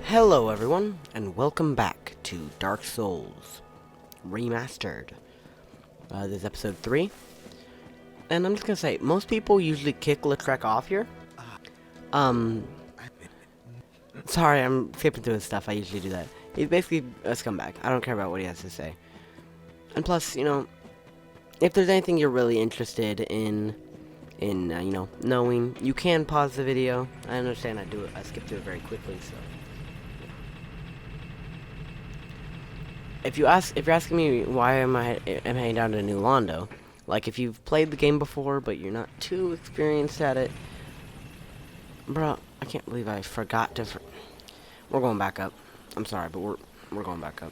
Hello everyone, and welcome back to Dark Souls Remastered. This is episode 3, and I'm just gonna say, most people usually kick Lautrec off here. Sorry, I'm skipping through his stuff, I usually do that. He's basically a scumbag, I don't care about what he has to say. And plus, if there's anything you're really interested in knowing, you can pause the video. I understand I skip through it very quickly, so. If you're asking me why I'm heading down to New Londo, like if you've played the game before but you're not too experienced at it, bro, I can't believe I forgot to. We're going back up. I'm sorry, but we're going back up.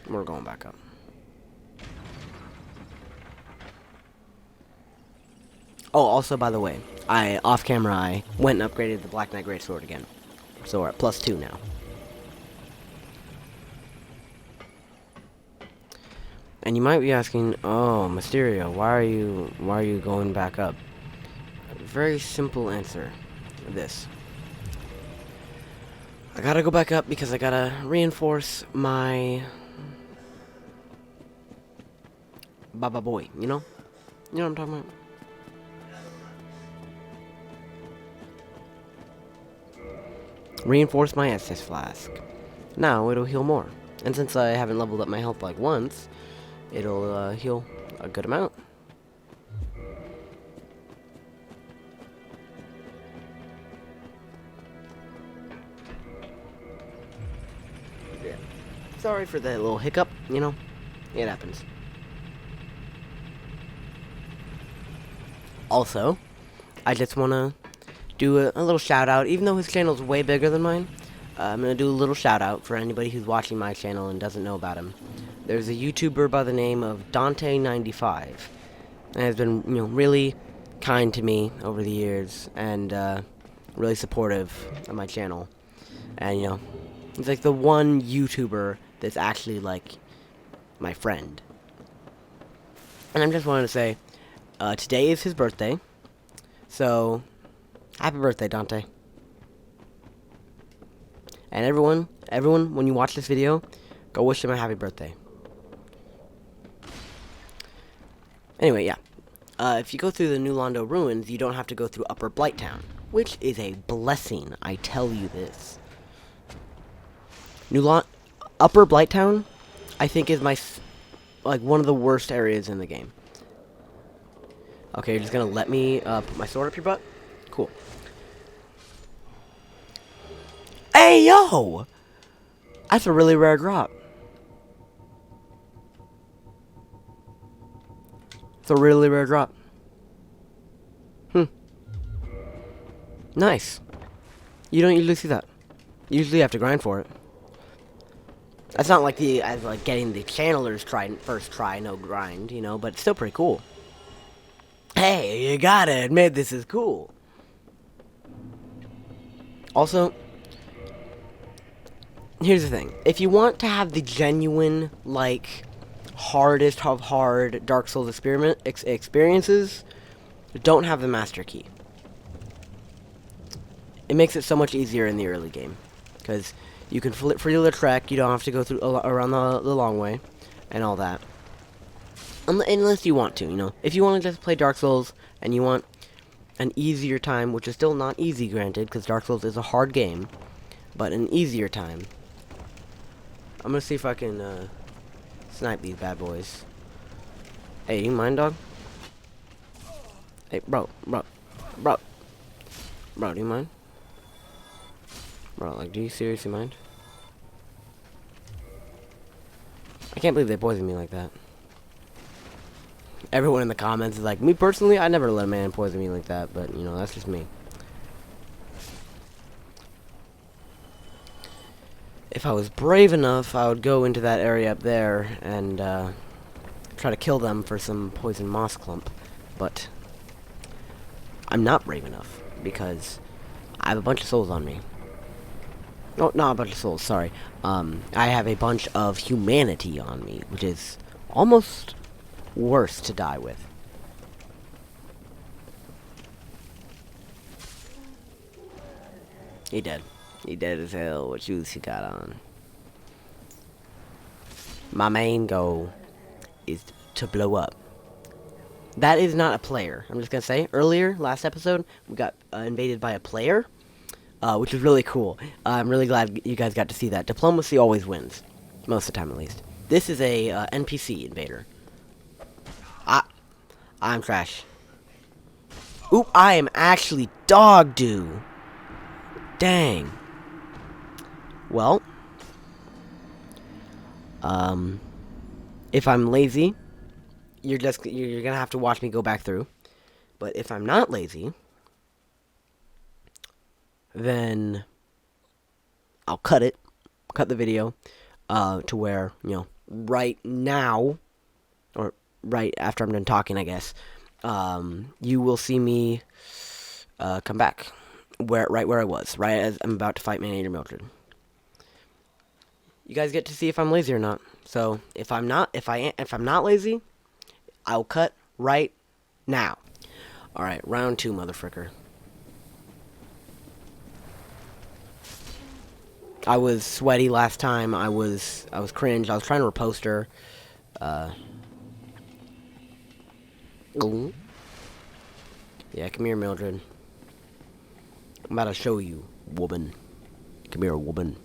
We're going back up. Oh, also by the way, off camera I went and upgraded the Black Knight Greatsword again, so we're at +2 now. And you might be asking, oh, Mysterio, why are you going back up? Very simple answer. This. I gotta go back up because I gotta reinforce my Baba Boy, you know? You know what I'm talking about? Reinforce my Estus Flask. Now it'll heal more. And since I haven't leveled up my health like once, it'll heal a good amount. Yeah. Sorry for the little hiccup, it happens. Also, I just want to do a little shout out, even though his channel's way bigger than mine. I'm going to do a little shout out for anybody who's watching my channel and doesn't know about him. There's a YouTuber by the name of Dante95, and has been, really kind to me over the years, and really supportive of my channel. And, he's like the one YouTuber that's actually like my friend. And I just wanted to say, today is his birthday, so happy birthday, Dante. And everyone, when you watch this video, go wish him a happy birthday. Anyway, yeah. If you go through the New Londo ruins, you don't have to go through Upper Blighttown, which is a blessing, I tell you this. Upper Blighttown, I think, is one of the worst areas in the game. Okay, you're just gonna let me put my sword up your butt? Cool. Hey, yo! That's a really rare drop. It's a really rare drop. Nice. You don't usually see that. Usually you have to grind for it. That's not like getting the channeler's first try, no grind, but it's still pretty cool. Hey, you gotta admit this is cool. Also, here's the thing. If you want to have the genuine, hardest of hard Dark Souls experiences, don't have the Master Key. It makes it so much easier in the early game. Because you can free Lautrec, you don't have to go through around the long way, and all that. Unless you want to, If you want to just play Dark Souls, and you want an easier time, which is still not easy, granted, because Dark Souls is a hard game, but an easier time. I'm gonna see if I can, snipe these bad boys. Hey, you mind, dog? Hey, bro, do you mind? Bro, do you seriously mind? I can't believe they poisoned me like that. Everyone in the comments is like, me personally, I never let a man poison me like that, but, that's just me. If I was brave enough, I would go into that area up there and try to kill them for some poison moss clump. But I'm not brave enough because I have a bunch of souls on me. No, not a bunch of souls, sorry. I have a bunch of humanity on me, which is almost worse to die with. He did. He dead as hell. What shoes he got on? My main goal is to blow up. That is not a player. I'm just gonna say. Earlier, last episode, we got invaded by a player, which is really cool. I'm really glad you guys got to see that. Diplomacy always wins, most of the time at least. This is a NPC invader. I'm trash. Oop! I am actually dog doo. Dang. Well, if I'm lazy, you're gonna have to watch me go back through. But if I'm not lazy, then I'll cut the video, to where, you know, right now, or right after I'm done talking, I guess, you will see me, come back, right where I was, right as I'm about to fight Wrecked Mildred. You guys get to see if I'm lazy or not. So if I'm not lazy, I'll cut right now. All right, round 2, motherfricker. I was sweaty last time. I was cringe. I was trying to repost her. Yeah, come here, Mildred. I'm about to show you, woman. Come here, woman.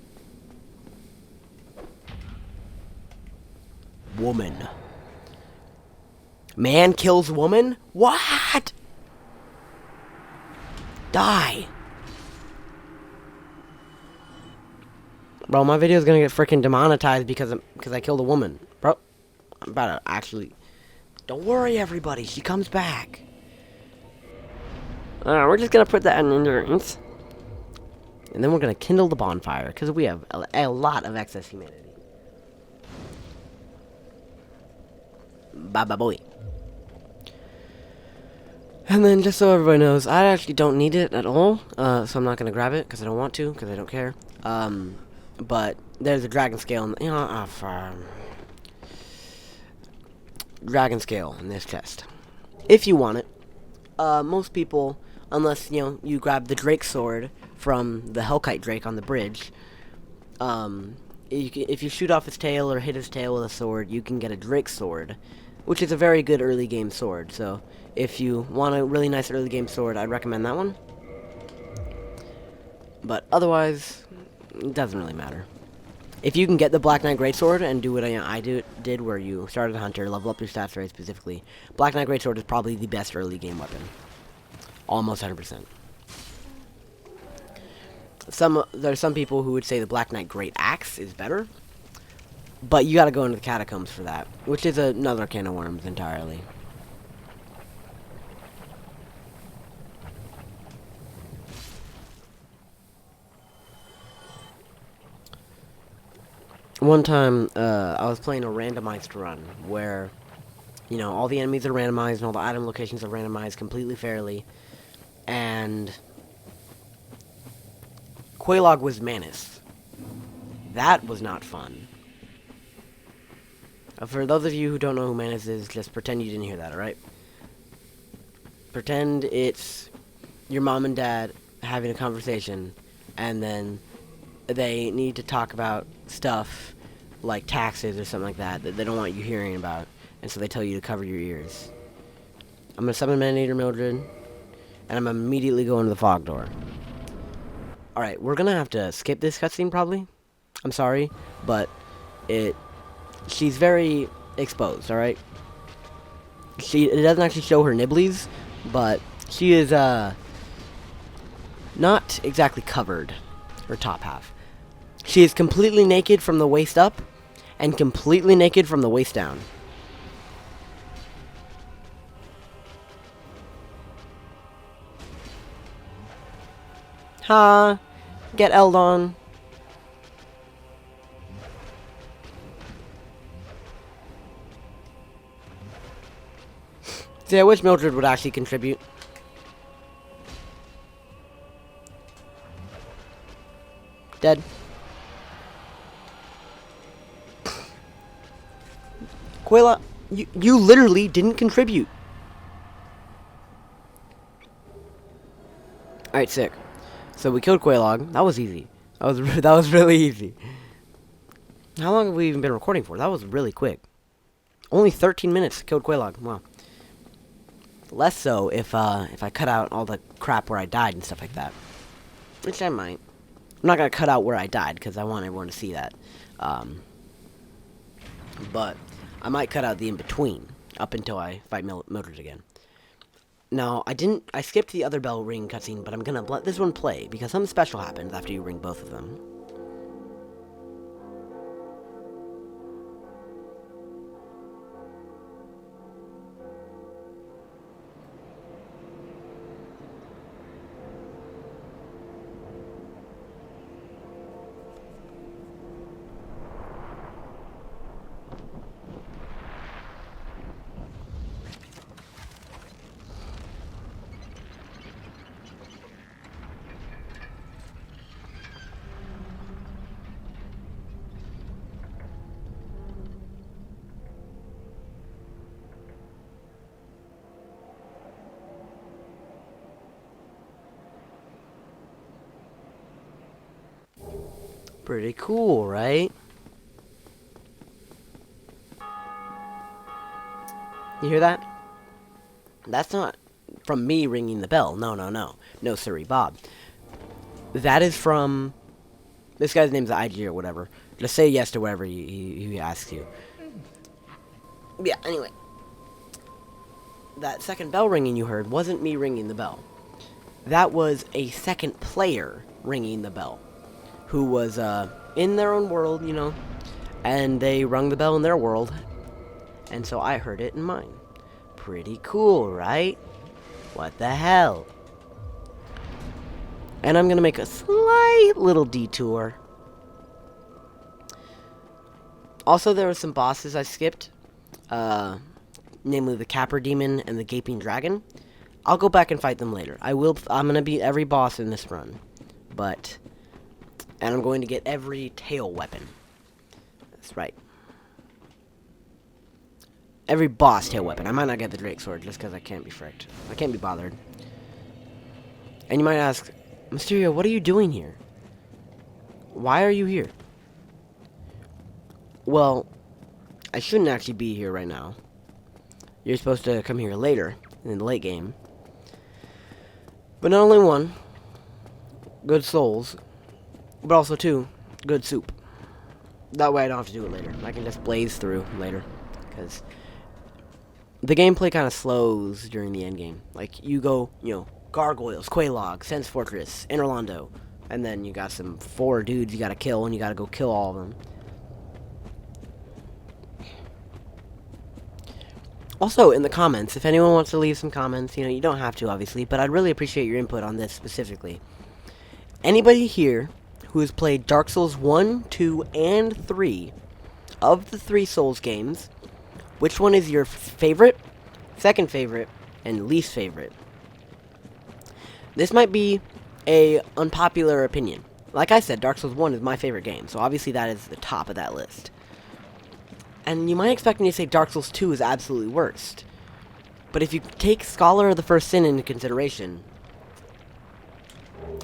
Woman. Man kills woman? What? Die. Bro, my video's gonna get freaking demonetized because I killed a woman. Bro, I'm about to actually... Don't worry, everybody. She comes back. We're just gonna put that in endurance. And then we're gonna kindle the bonfire, because we have a lot of excess humanity. Bye-bye, boy. And then, just so everybody knows, I actually don't need it at all, so I'm not gonna grab it, because I don't want to, because I don't care. But there's a dragon scale, you know, dragon scale in this chest. If you want it. Most people, unless, you know, you grab the Drake sword from the Hellkite Drake on the bridge, if you shoot off his tail or hit his tail with a sword, you can get a Drake sword, which is a very good early game sword. So if you want a really nice early game sword, I'd recommend that one. But otherwise, it doesn't really matter. If you can get the Black Knight Greatsword and do what I did, where you start as a hunter, level up your stats very specifically, Black Knight Greatsword is probably the best early game weapon. Almost 100%. There's some people who would say the Black Knight Great Axe is better, but you gotta go into the catacombs for that, which is another can of worms entirely. One time, I was playing a randomized run, where, you know, all the enemies are randomized, and all the item locations are randomized completely fairly, and Qualaag was Manus. That was not fun. For those of you who don't know who Manus is, just pretend you didn't hear that, alright? Pretend it's your mom and dad having a conversation, and then they need to talk about stuff like taxes or something like that they don't want you hearing about, and so they tell you to cover your ears. I'm gonna summon Wrecked Mildred, and I'm immediately going to the fog door. Alright, we're gonna have to skip this cutscene probably. I'm sorry, but she's very exposed, alright? It doesn't actually show her nibblies, but she is not exactly covered, her top half. She is completely naked from the waist up, and completely naked from the waist down. Ha! Get Eldon. See, I wish Mildred would actually contribute. Dead. Qualaag, you literally didn't contribute. Alright, sick. So we killed Qualaag. That was easy. That was really easy. How long have we even been recording for? That was really quick. Only 13 minutes killed Qualaag. Wow. Less so if I cut out all the crap where I died and stuff like that. Which I might. I'm not gonna cut out where I died because I want everyone to see that. But I might cut out the in-between up until I fight Mildred again. Now, I skipped the other bell ring cutscene, but I'm gonna let this one play because something special happens after you ring both of them. Pretty cool, right? You hear that? That's not from me ringing the bell. No, no, no. No, sirree, Bob. That is from... This guy's name's IG or whatever. Just say yes to whatever he asks you. Yeah, anyway. That second bell ringing you heard wasn't me ringing the bell. That was a second player ringing the bell. Who was in their own world, you know, and they rung the bell in their world, and so I heard it in mine. Pretty cool, right? What the hell? And I'm gonna make a slight little detour. Also, there were some bosses I skipped, namely the Capper Demon and the Gaping Dragon. I'll go back and fight them later. I'm gonna beat every boss in this run, and I'm going to get every tail weapon. That's right. Every boss tail weapon. I might not get the Drake Sword just because I can't be fricked. I can't be bothered. And you might ask, Mysterio, what are you doing here? Why are you here? Well, I shouldn't actually be here right now. You're supposed to come here later, in the late game. But not only one, good souls, but also two, good soup. That way I don't have to do it later. I can just blaze through later. Because the gameplay kind of slows during the end game. Like, you go, you know, Gargoyles, Qualaag, Sense Fortress, Interlando. And then you got some 4 dudes you gotta kill, and you gotta go kill all of them. Also, in the comments, if anyone wants to leave some comments, you know, you don't have to, obviously, but I'd really appreciate your input on this specifically. Anybody here who has played Dark Souls 1, 2, and 3, of the 3 Souls games, which one is your favorite, second favorite, and least favorite? This might be a unpopular opinion. Like I said, Dark Souls 1 is my favorite game, so obviously that is the top of that list. And you might expect me to say Dark Souls 2 is absolutely worst. But if you take Scholar of the First Sin into consideration,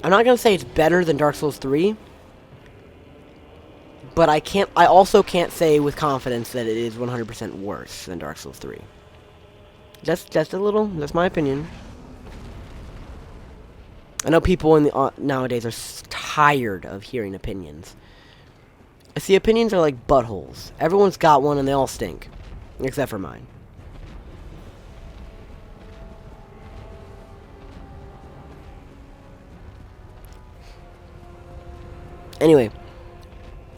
I'm not going to say it's better than Dark Souls 3, but I also can't say with confidence that it is 100% worse than Dark Souls 3. Just a little, that's my opinion. I know people nowadays are tired of hearing opinions. I see opinions are like buttholes. Everyone's got one and they all stink. Except for mine. Anyway,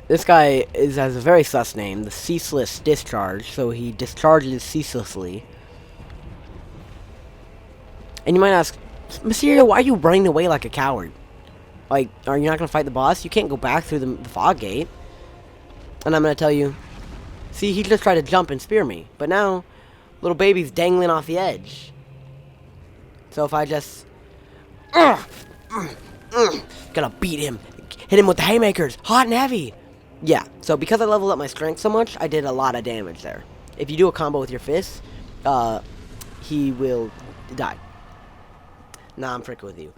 this guy has a very sus name, the Ceaseless Discharge, so he discharges ceaselessly. And you might ask, Mysterio, why are you running away like a coward? Like, are you not going to fight the boss? You can't go back through the fog gate. And I'm going to tell you, see, he just tried to jump and spear me. But now, little baby's dangling off the edge. So if I just... Gonna beat him. Hit him with the haymakers. Hot and heavy. Yeah, so because I leveled up my strength so much, I did a lot of damage there. If you do a combo with your fists, he will die. Nah, I'm freaking with you.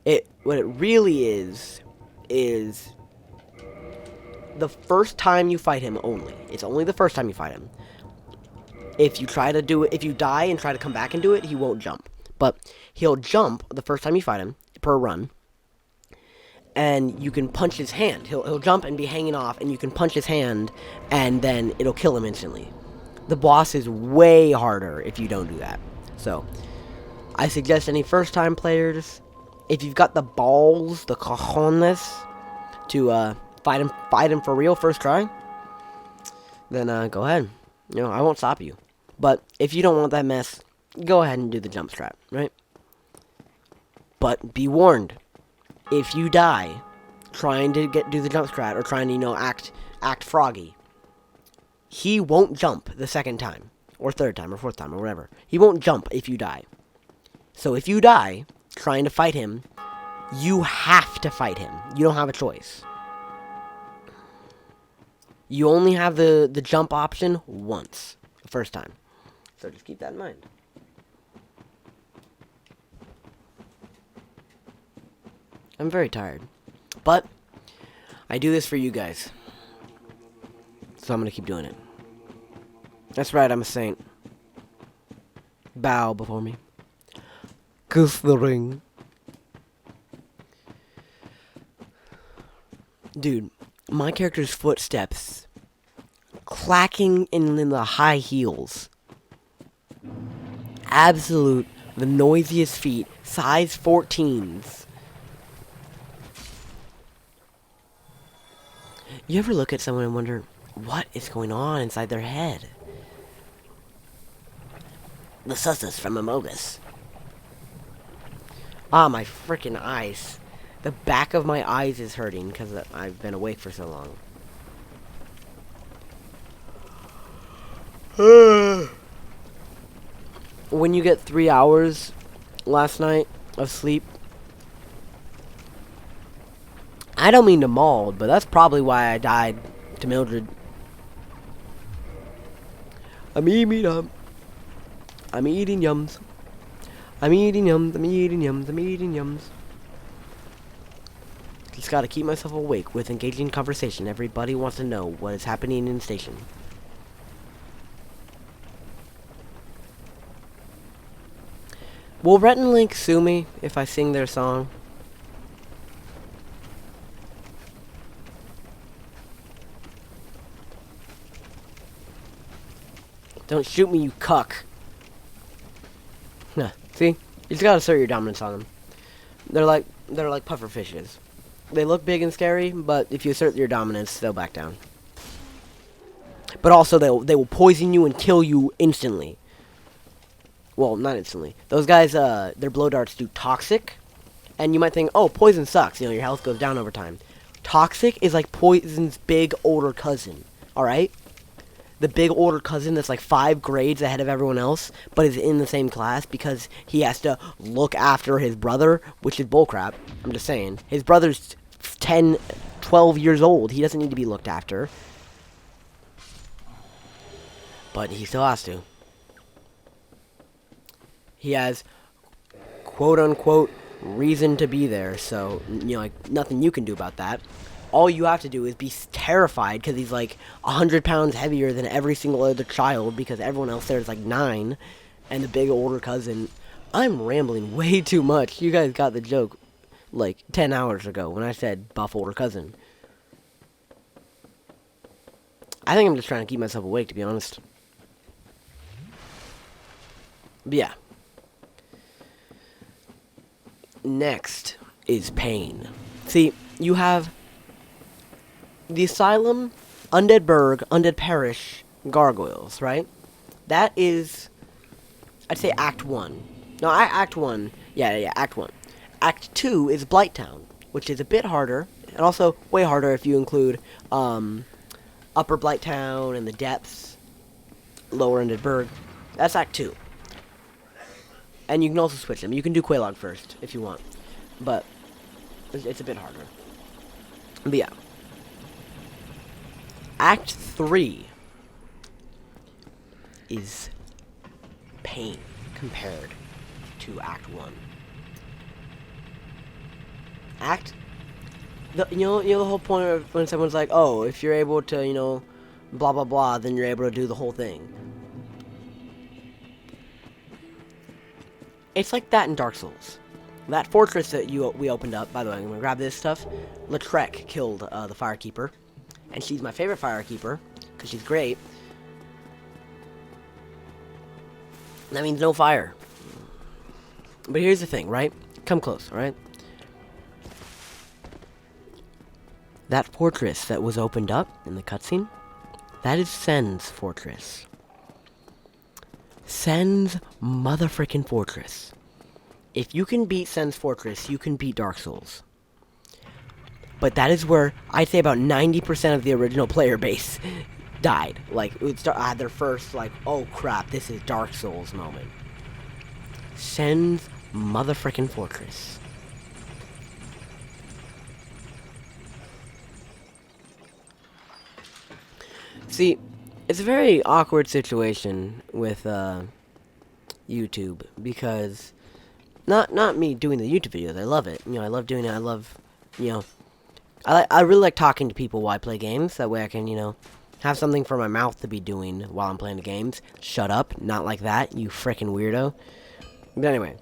What it really is the first time you fight him only. It's only the first time you fight him. If you try to do it, if you die and try to come back and do it, he won't jump. But he'll jump the first time you fight him per run, and you can punch his hand. He'll jump and be hanging off, and you can punch his hand, and then it'll kill him instantly. The boss is way harder if you don't do that. So, I suggest any first-time players, if you've got the balls, the cojones, to fight him for real first try, then go ahead. You know, I won't stop you. But if you don't want that mess, go ahead and do the jump strat, right? But be warned, if you die trying to do the jump strat or trying to, you know, act froggy, he won't jump the second time or third time or fourth time or whatever. He won't jump if you die. So if you die trying to fight him, you have to fight him. You don't have a choice. You only have the jump option once, the first time. So just keep that in mind. I'm very tired. But I do this for you guys. So I'm going to keep doing it. That's right, I'm a saint. Bow before me. Kiss the ring. Dude, my character's footsteps clacking in the high heels. Absolute, the noisiest feet. Size 14s. You ever look at someone and wonder what is going on inside their head? The sussus from Amogus. Ah, my freaking eyes. The back of my eyes is hurting because I've been awake for so long. When you get 3 hours last night of sleep, I don't mean to maul, but that's probably why I died to Mildred. I'm eating yums. I'm eating yums. I'm eating yums. I'm eating yums. I'm eating yums. Just gotta keep myself awake with engaging conversation. Everybody wants to know what is happening in the station. Will Rhett and Link sue me if I sing their song? Don't shoot me, you cuck. Nah, see? You just gotta assert your dominance on them. They're like puffer fishes. They look big and scary, but if you assert your dominance, they'll back down. But also, they will poison you and kill you instantly. Well, not instantly. Those guys, their blow darts do toxic. And you might think, oh, poison sucks. You know, your health goes down over time. Toxic is like poison's big older cousin. Alright? The big older cousin that's like 5 grades ahead of everyone else, but is in the same class because he has to look after his brother, which is bullcrap. I'm just saying. His brother's 10, 12 years old. He doesn't need to be looked after. But he still has to. He has, quote-unquote, reason to be there, so, you know, like, nothing you can do about that. All you have to do is be terrified because he's, like, 100 pounds heavier than every single other child because everyone else there is, like, 9, and the big older cousin. I'm rambling way too much. You guys got the joke, like, 10 hours ago when I said buff older cousin. I think I'm just trying to keep myself awake, to be honest. But yeah. Next is pain. See, you have the Asylum, Undead Burg, Undead Parish, Gargoyles, right? That is, I'd say Act 1. No, Act 1. Yeah, Act 1. Act 2 is Blighttown, which is a bit harder, and also way harder if you include Upper Blighttown and the Depths, Lower Undead Burg. That's Act 2. And you can also switch them. You can do Qualaag first, if you want. But it's a bit harder. But yeah. Act 3 is pain compared to Act 1. hacked. You know the whole point of when someone's like, oh, if you're able to, blah blah blah, then you're able to do the whole thing. It's like that in Dark Souls. That fortress that we opened up, by the way, I'm gonna grab this stuff. Lautrec killed the Firekeeper, and she's my favorite Firekeeper because she's great. That means no fire. But here's the thing, right? Come close, right? That fortress that was opened up in the cutscene, that is Sen's fortress. Sen's motherfucking fortress. If you can beat Sen's fortress, you can beat Dark Souls. But that is where I'd say about 90% of the original player base died. Like, it would had their first, like, oh crap, this is Dark Souls moment. Sen's motherfucking fortress. See, it's a very awkward situation with YouTube because not me doing the YouTube videos. I love it. I love doing it. I love, I really like talking to people while I play games. That way I can, have something for my mouth to be doing while I'm playing the games. Shut up. Not like that, you frickin' weirdo. But anyway.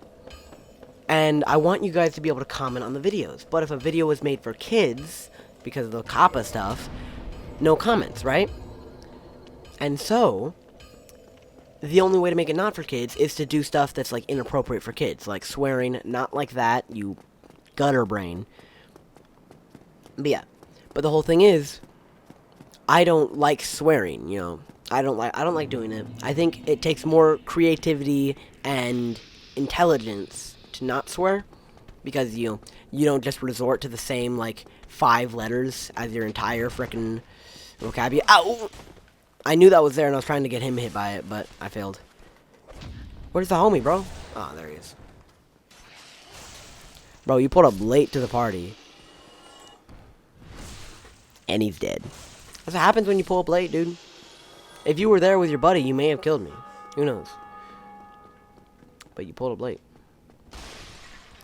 And I want you guys to be able to comment on the videos. But if a video was made for kids, because of the COPPA stuff, no comments, right? And so, the only way to make it not for kids is to do stuff that's, like, inappropriate for kids. Like swearing, not like that, you gutter brain. But yeah. But the whole thing is, I don't like swearing, I don't like doing it. I think it takes more creativity and intelligence to not swear. Because, you don't just resort to the same, like, 5 letters as your entire frickin' vocabulary. Ow! I knew that was there, and I was trying to get him hit by it, but I failed. Where's the homie, bro? Oh, there he is. Bro, you pulled up late to the party. And he's dead. That's what happens when you pull up late, dude. If you were there with your buddy, you may have killed me. Who knows? But you pulled up late.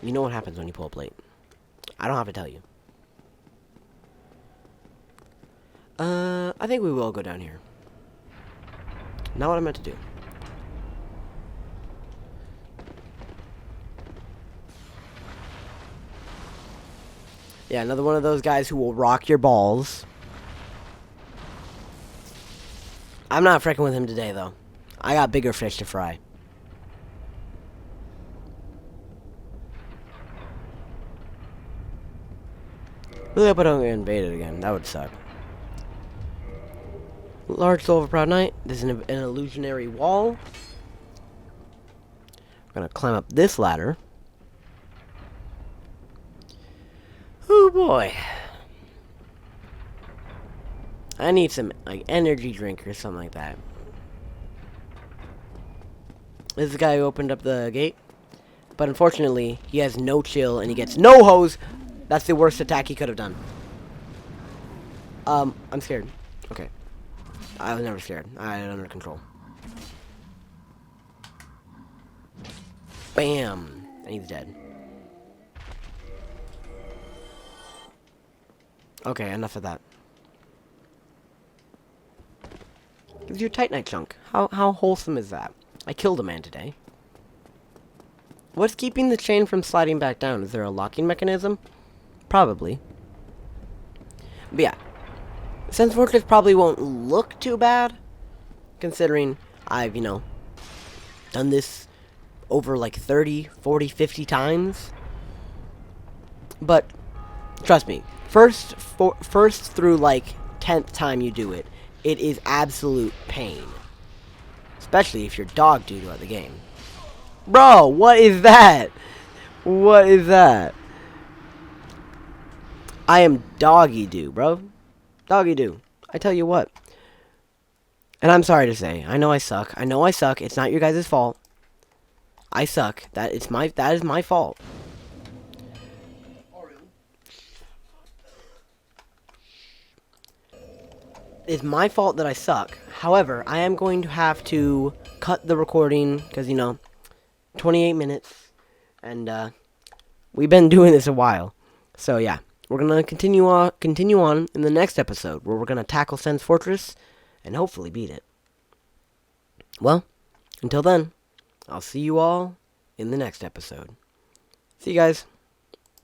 You know what happens when you pull up late. I don't have to tell you. I think we will go down here. Not what I meant to do. Yeah, another one of those guys who will rock your balls. I'm not fricking with him today, though. I got bigger fish to fry. Really hope I don't get invaded again. That would suck. Large soul of a proud knight. This is an illusionary wall. We're gonna climb up this ladder. Oh boy. I need some like energy drink or something like that. This is the guy who opened up the gate. But unfortunately, he has no chill and he gets no hose. That's the worst attack he could have done. I'm scared. Okay. I was never scared. I had it under control. Bam! And he's dead. Okay, enough of that. Gives you a titanite chunk. How wholesome is that? I killed a man today. What's keeping the chain from sliding back down? Is there a locking mechanism? Probably. But yeah. Sen's Fortress probably won't look too bad, considering I've, done this over like 30, 40, 50 times. But, trust me, first through like 10th time you do it, it is absolute pain. Especially if you're dog doo throughout the game. Bro, what is that? What is that? I am doggy doo, bro. Doggy doo. I tell you what. And I'm sorry to say, I know I suck. I know I suck. It's not your guys' fault. I suck. That is my fault. It's my fault that I suck. However, I am going to have to cut the recording because 28 minutes and we've been doing this a while. So yeah, we're gonna continue on in the next episode where we're gonna tackle Sen's Fortress and hopefully beat it. Well, until then, I'll see you all in the next episode. See you guys.